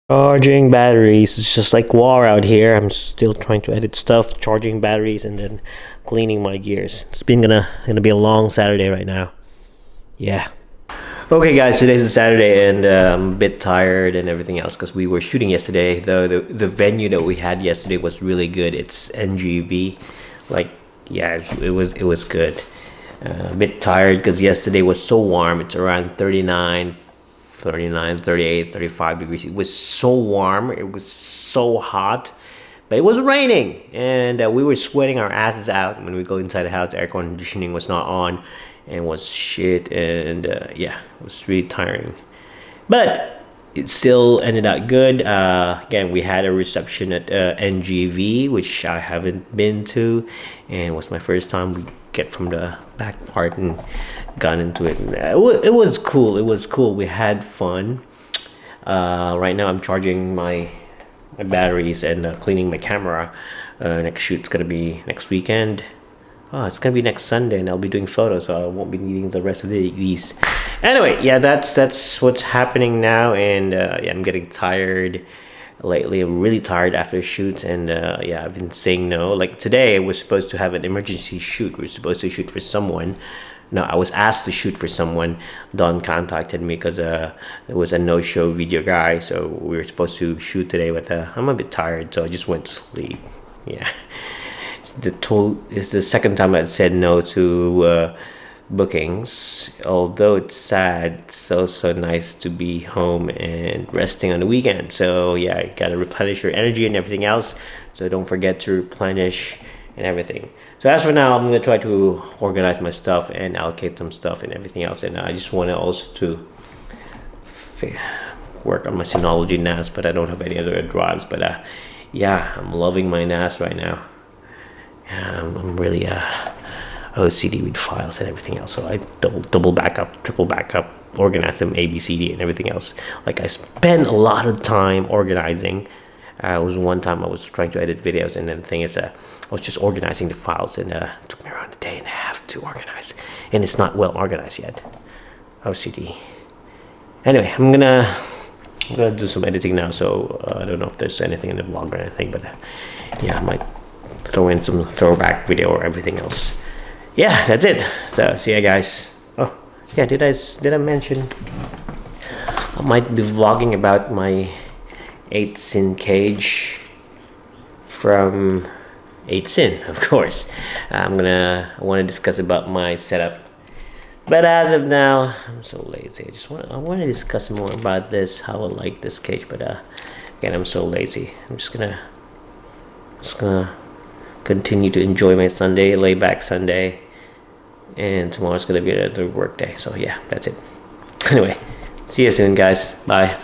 Charging batteries. It's just like war out here. I'm still trying to edit stuff, charging batteries, and then cleaning my gears. It's been gonna be a long Saturday right now. Yeah. Okay, guys. Today's a Saturday, and I'm a bit tired and everything else because we were shooting yesterday. Though the venue that we had yesterday was really good. It's NGV. Like, yeah, it was good. A bit tired because yesterday was so warm. It's around 38, 35 degrees. It was so warm. It was so hot. But it was raining. And we were sweating our asses out when we go inside the house. The air conditioning was not on. And was shit. And yeah, it was really tiring. But it still ended up good. Again, we had a reception at NGV, which I haven't been to. And it was my first time. We get from the back part and got into it. And it was cool. It was cool. We had fun. Right now I'm charging my batteries and cleaning my camera. Next shoot's gonna be next weekend. Oh, it's gonna be next Sunday, and I'll be doing photos, so I won't be needing the rest of these. Anyway, yeah, that's what's happening now, and yeah, I'm getting tired lately. I'm really tired after shoots, and yeah, I've been saying no. Like today, I was supposed to have an emergency shoot. We were supposed to shoot for someone. No, I was asked to shoot for someone. Don contacted me because there was a no-show video guy, so we were supposed to shoot today. But I'm a bit tired, so I just went to sleep. Yeah, it's the second time I said no to bookings. Although it's sad, it's also nice to be home and resting on the weekend. So yeah, you gotta replenish your energy and everything else. So don't forget to replenish and everything. So as for now, I'm gonna try to organize my stuff and allocate some stuff and everything else. And I just want to also to work on my Synology NAS, but I don't have any other drives. But yeah, I'm loving my NAS right now. I'm really OCD with files and everything else, so I double backup, triple backup, organize them A, B, C, D, and everything else. Like I spend a lot of time organizing. It was one time I was trying to edit videos, and then the thing is, I was just organizing the files, and it took me around a day and a half to organize, and it's not well organized yet. OCD. Anyway, I'm gonna do some editing now, so I don't know if there's anything in the vlog or anything, but yeah, I might throw in some throwback video or everything else. Yeah, that's it. So see ya, guys. Oh yeah, did I mention I might be vlogging about my 8-sin cage from 8-sin, of course. I want to discuss about my setup, but as of now I'm so lazy. I want to discuss more about this, how I like this cage, but again, I'm so lazy. I'm just gonna continue to enjoy my Sunday, lay back Sunday, and tomorrow's gonna be another work day. So yeah, that's it. Anyway, see you soon, guys. Bye.